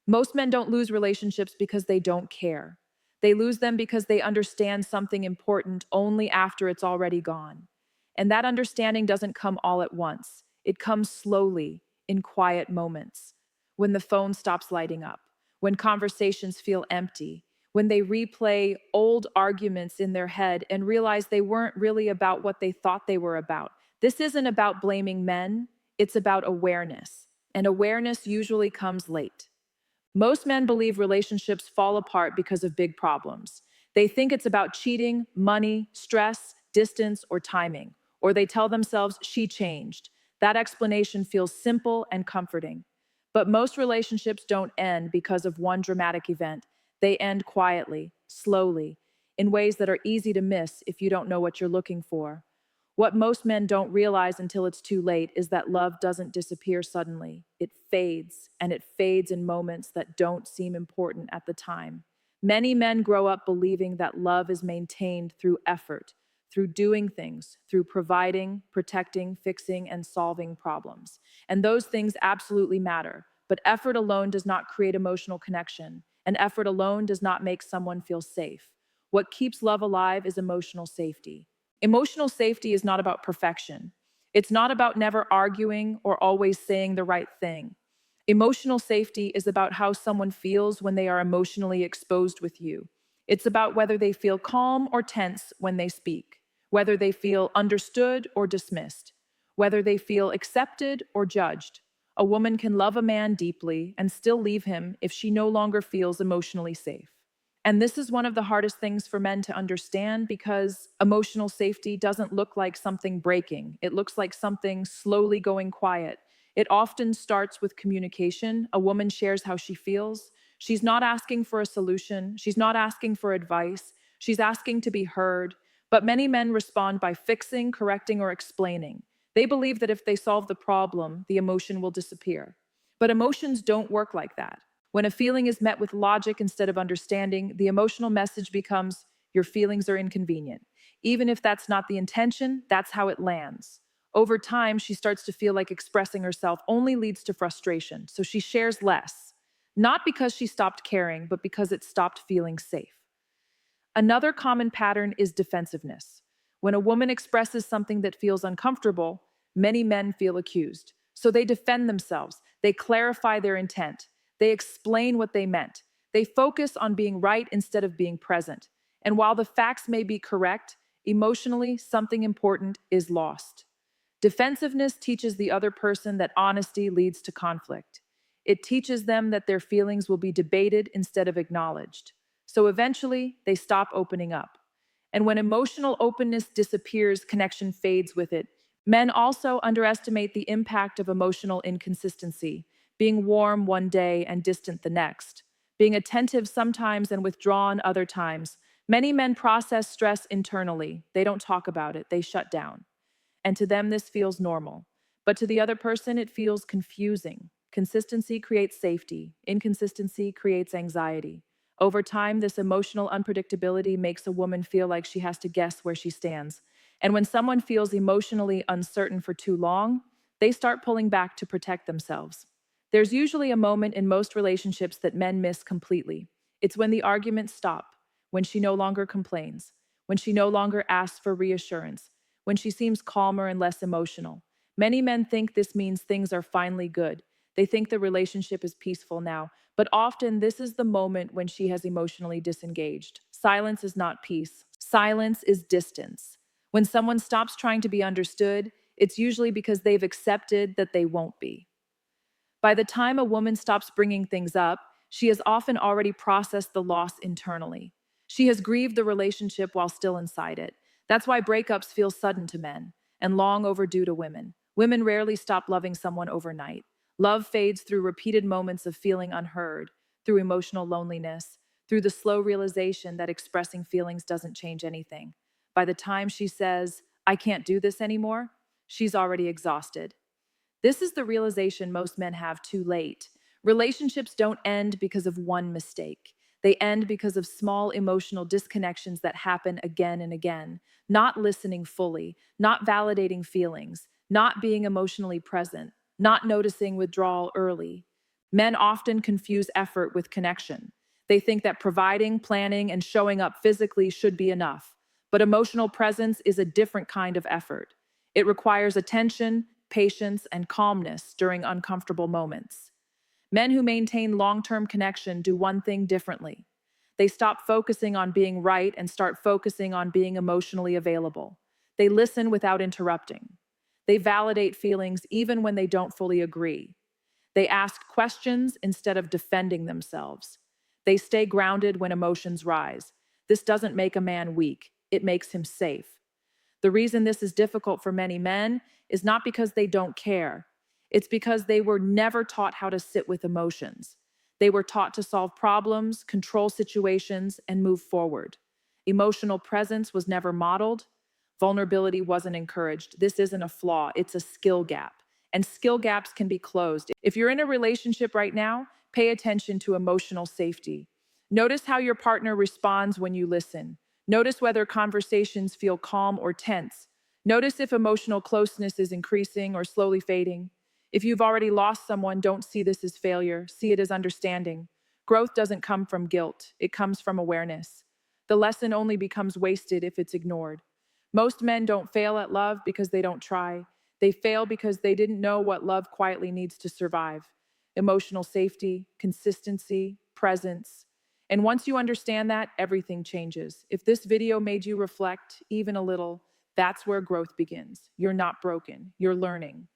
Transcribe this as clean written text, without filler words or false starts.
Most men don't lose relationships because they don't care. They lose them because they understand something important only after it's already gone. And that understanding doesn't come all at once. It comes slowly, in quiet moments. When the phone stops lighting up, when conversations feel empty, when they replay old arguments in their head and realize they weren't really about what they thought they were about. This isn't about blaming men, it's about awareness. And awareness usually comes late. Most men believe relationships fall apart because of big problems. They think it's about cheating, money, stress, distance, or timing. Or they tell themselves, she changed. That explanation feels simple and comforting. But most relationships don't end because of one dramatic event. They end quietly, slowly, in ways that are easy to miss if you don't know what you're looking for. What most men don't realize until it's too late is that love doesn't disappear suddenly. It fades, and it fades in moments that don't seem important at the time. Many men grow up believing that love is maintained through effort, through doing things, through providing, protecting, fixing, and solving problems. And those things absolutely matter. But effort alone does not create emotional connection, and effort alone does not make someone feel safe. What keeps love alive is emotional safety. Emotional safety is not about perfection. It's not about never arguing or always saying the right thing. Emotional safety is about how someone feels when they are emotionally exposed with you. It's about whether they feel calm or tense when they speak, whether they feel understood or dismissed, whether they feel accepted or judged. A woman can love a man deeply and still leave him if she no longer feels emotionally safe. And this is one of the hardest things for men to understand because emotional safety doesn't look like something breaking. It looks like something slowly going quiet. It often starts with communication. A woman shares how she feels. She's not asking for a solution. She's not asking for advice. She's asking to be heard. But many men respond by fixing, correcting, or explaining. They believe that if they solve the problem, the emotion will disappear. But emotions don't work like that. When a feeling is met with logic instead of understanding, the emotional message becomes, your feelings are inconvenient. Even if that's not the intention, that's how it lands. Over time, she starts to feel like expressing herself only leads to frustration, so she shares less. Not because she stopped caring, but because it stopped feeling safe. Another common pattern is defensiveness. When a woman expresses something that feels uncomfortable, many men feel accused. So they defend themselves, they clarify their intent, they explain what they meant, they focus on being right instead of being present. And while the facts may be correct, emotionally, something important is lost. Defensiveness teaches the other person that honesty leads to conflict. It teaches them that their feelings will be debated instead of acknowledged. So eventually, they stop opening up. And when emotional openness disappears, connection fades with it. Men also underestimate the impact of emotional inconsistency, being warm one day and distant the next, being attentive sometimes and withdrawn other times. Many men process stress internally. They don't talk about it, they shut down. And to them, this feels normal. But to the other person, it feels confusing. Consistency creates safety, inconsistency creates anxiety. Over time, this emotional unpredictability makes a woman feel like she has to guess where she stands. And when someone feels emotionally uncertain for too long, they start pulling back to protect themselves. There's usually a moment in most relationships that men miss completely. It's when the arguments stop, when she no longer complains, when she no longer asks for reassurance, when she seems calmer and less emotional. Many men think this means things are finally good. They think the relationship is peaceful now, but often this is the moment when she has emotionally disengaged. Silence is not peace. Silence is distance. When someone stops trying to be understood, it's usually because they've accepted that they won't be. By the time a woman stops bringing things up, she has often already processed the loss internally. She has grieved the relationship while still inside it. That's why breakups feel sudden to men and long overdue to women. Women rarely stop loving someone overnight. Love fades through repeated moments of feeling unheard, through emotional loneliness, through the slow realization that expressing feelings doesn't change anything. By the time she says, I can't do this anymore, she's already exhausted. This is the realization most men have too late. Relationships don't end because of one mistake. They end because of small emotional disconnections that happen again and again. Not listening fully, not validating feelings, not being emotionally present, not noticing withdrawal early. Men often confuse effort with connection. They think that providing, planning, and showing up physically should be enough. But emotional presence is a different kind of effort. It requires attention, patience, and calmness during uncomfortable moments. Men who maintain long-term connection do one thing differently. They stop focusing on being right and start focusing on being emotionally available. They listen without interrupting. They validate feelings even when they don't fully agree. They ask questions instead of defending themselves. They stay grounded when emotions rise. This doesn't make a man weak, it makes him safe. The reason this is difficult for many men is not because they don't care. It's because they were never taught how to sit with emotions. They were taught to solve problems, control situations, and move forward. Emotional presence was never modeled. Vulnerability wasn't encouraged. This isn't a flaw, it's a skill gap. And skill gaps can be closed. If you're in a relationship right now, pay attention to emotional safety. Notice how your partner responds when you listen. Notice whether conversations feel calm or tense. Notice if emotional closeness is increasing or slowly fading. If you've already lost someone, don't see this as failure. See it as understanding. Growth doesn't come from guilt, it comes from awareness. The lesson only becomes wasted if it's ignored. Most men don't fail at love because they don't try. They fail because they didn't know what love quietly needs to survive. Emotional safety, consistency, presence. And once you understand that, everything changes. If this video made you reflect even a little, that's where growth begins. You're not broken, you're learning.